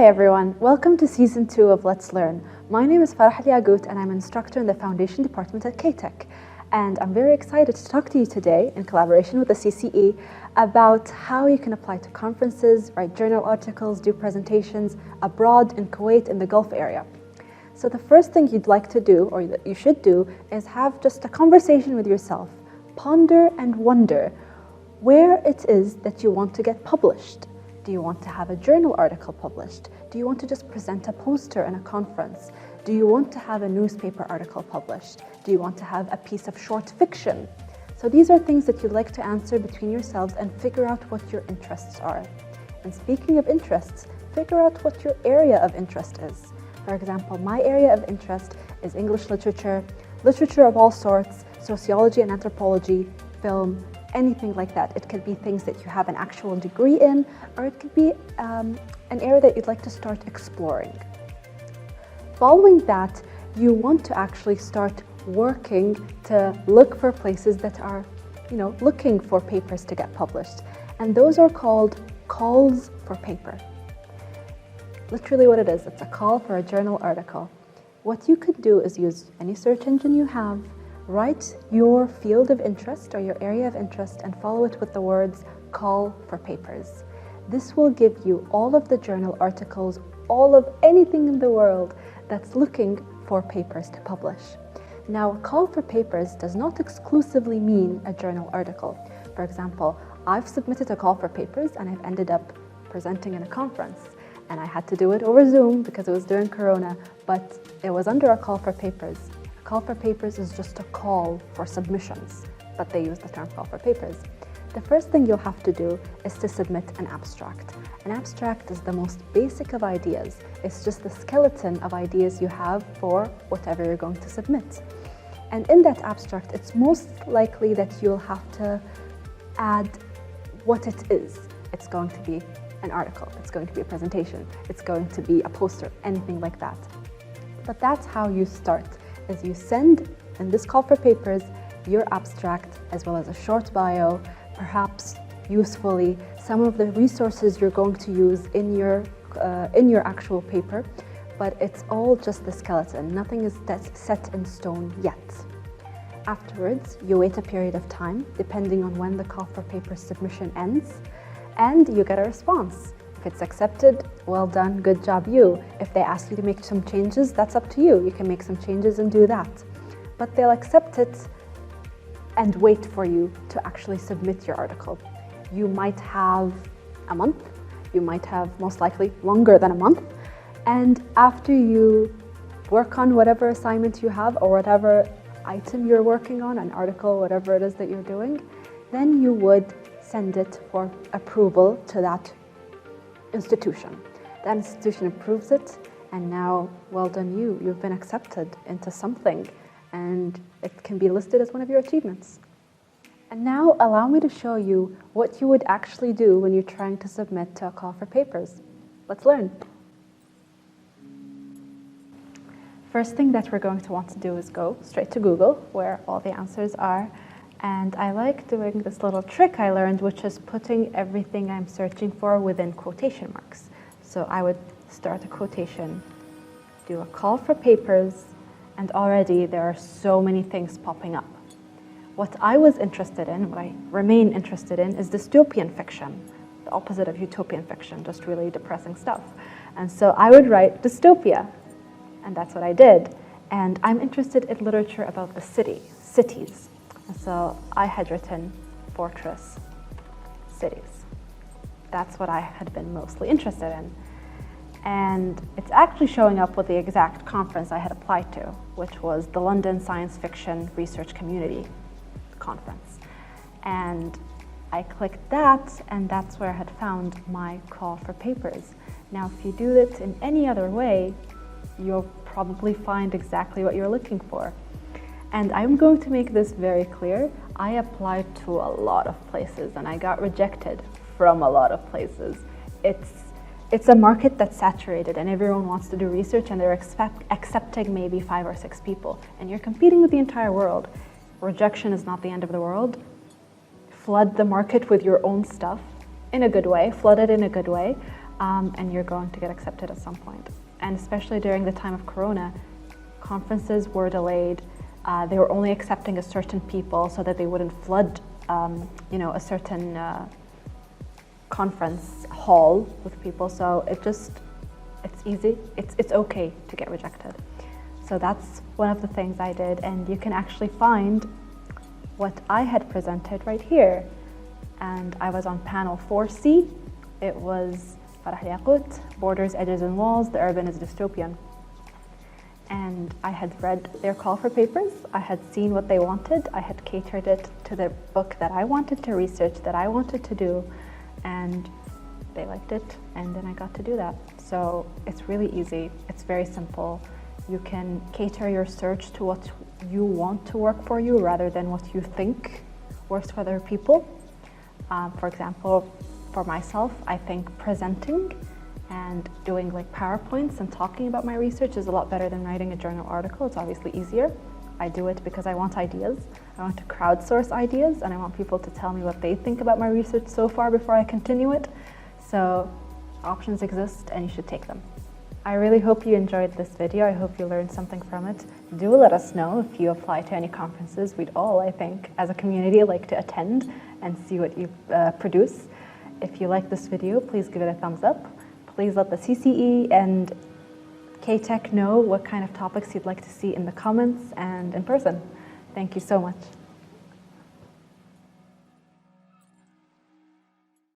Hi everyone, welcome to Season 2 of Let's Learn. My name is Farah Al Yaqout and I'm an instructor in the Foundation Department at ktech. And I'm very excited to talk to you today in collaboration with the CCE about how you can apply to conferences, write journal articles, do presentations abroad in Kuwait in the Gulf area. So the first thing you'd like to do, or that you should do, is have just a conversation with yourself. Ponder and wonder where it is that you want to get published. Do you want to have a journal article published? Do you want to just present a poster in a conference? Do you want to have a newspaper article published? Do you want to have a piece of short fiction? So these are things that you'd like to answer between yourselves and figure out what your interests are. And speaking of interests, figure out what your area of interest is. For example, my area of interest is English literature, literature of all sorts, sociology and anthropology, film, anything like that. It could be things that you have an actual degree in, or it could be an area that you'd like to start exploring. Following that, you want to actually start working to look for places that are, looking for papers to get published. And those are called calls for paper. Literally what it is, it's a call for a journal article. What you could do is use any search engine you have, write your field of interest or your area of interest and follow it with the words call for papers. This will give you all of the journal articles, all of anything in the world that's looking for papers to publish. Now, a call for papers does not exclusively mean a journal article. For example, I've submitted a call for papers and I've ended up presenting in a conference. And I had to do it over Zoom because it was during Corona, but it was under a call for papers. A call for papers is just a call for submissions, but they use the term call for papers. The first thing you'll have to do is to submit an abstract. An abstract is the most basic of ideas. It's just the skeleton of ideas you have for whatever you're going to submit. And in that abstract, it's most likely that you'll have to add what it is. It's going to be an article, it's going to be a presentation, it's going to be a poster, anything like that. But that's how you start, is you send, in this call for papers, your abstract as well as a short bio, perhaps usefully some of the resources you're going to use in your actual paper, but it's all just the skeleton. Nothing is set in stone yet. Afterwards, you wait a period of time, depending on when the call for paper submission ends, and you get a response. If it's accepted, well done, good job you. If they ask you to make some changes, that's up to you. You can make some changes and do that. But they'll accept it and wait for you to actually submit your article. You might have a month, you might have most likely longer than a month, and after you work on whatever assignment you have or whatever item you're working on, an article, whatever it is that you're doing, then you would send it for approval to that institution. That institution approves it, and now, well done you. You've been accepted into something, and it can be listed as one of your achievements. And now, allow me to show you what you would actually do when you're trying to submit to a call for papers. Let's learn. First thing that we're going to want to do is go straight to Google, where all the answers are. And I like doing this little trick I learned, which is putting everything I'm searching for within quotation marks. So I would start a quotation, do a call for papers, and already there are so many things popping up. What I was interested in, what I remain interested in, is dystopian fiction, the opposite of utopian fiction, just really depressing stuff. And so I would write dystopia, and that's what I did. And I'm interested in literature about the cities. So I had written fortress cities. That's what I had been mostly interested in. And it's actually showing up with the exact conference I had applied to, which was the London Science Fiction Research Community Conference. And I clicked that, and that's where I had found my call for papers. Now, if you do it in any other way, you'll probably find exactly what you're looking for. And I'm going to make this very clear. I applied to a lot of places and I got rejected from a lot of places. It's a market that's saturated and everyone wants to do research and they're accepting maybe 5 or 6 people. And you're competing with the entire world. Rejection is not the end of the world. Flood the market with your own stuff in a good way, flood it in a good way. and you're going to get accepted at some point. And especially during the time of Corona, conferences were delayed. They were only accepting a certain people so that they wouldn't flood, a certain conference hall with people. So it's easy. It's okay to get rejected. So that's one of the things I did, and you can actually find what I had presented right here. And I was on panel 4C. It was Farah Al Yaqout, Borders, Edges and Walls, the Urban is Dystopian. And I had read their call for papers. I had seen what they wanted. I had catered it to the book that I wanted to research, that I wanted to do, and they liked it, and then I got to do that. So it's really easy. It's very simple. You can cater your search to what you want to work for you rather than what you think works for other people. For example, for myself, I think presenting and doing like PowerPoints and talking about my research is a lot better than writing a journal article. It's obviously easier. I do it because I want ideas. I want to crowdsource ideas, and I want people to tell me what they think about my research so far before I continue it. So options exist and you should take them. I really hope you enjoyed this video. I hope you learned something from it. Do let us know if you apply to any conferences. We'd all, I think, as a community, like to attend and see what you produce. If you like this video, please give it a thumbs up. Please let the CCE and ktech know what kind of topics you'd like to see in the comments and in person. Thank you so much.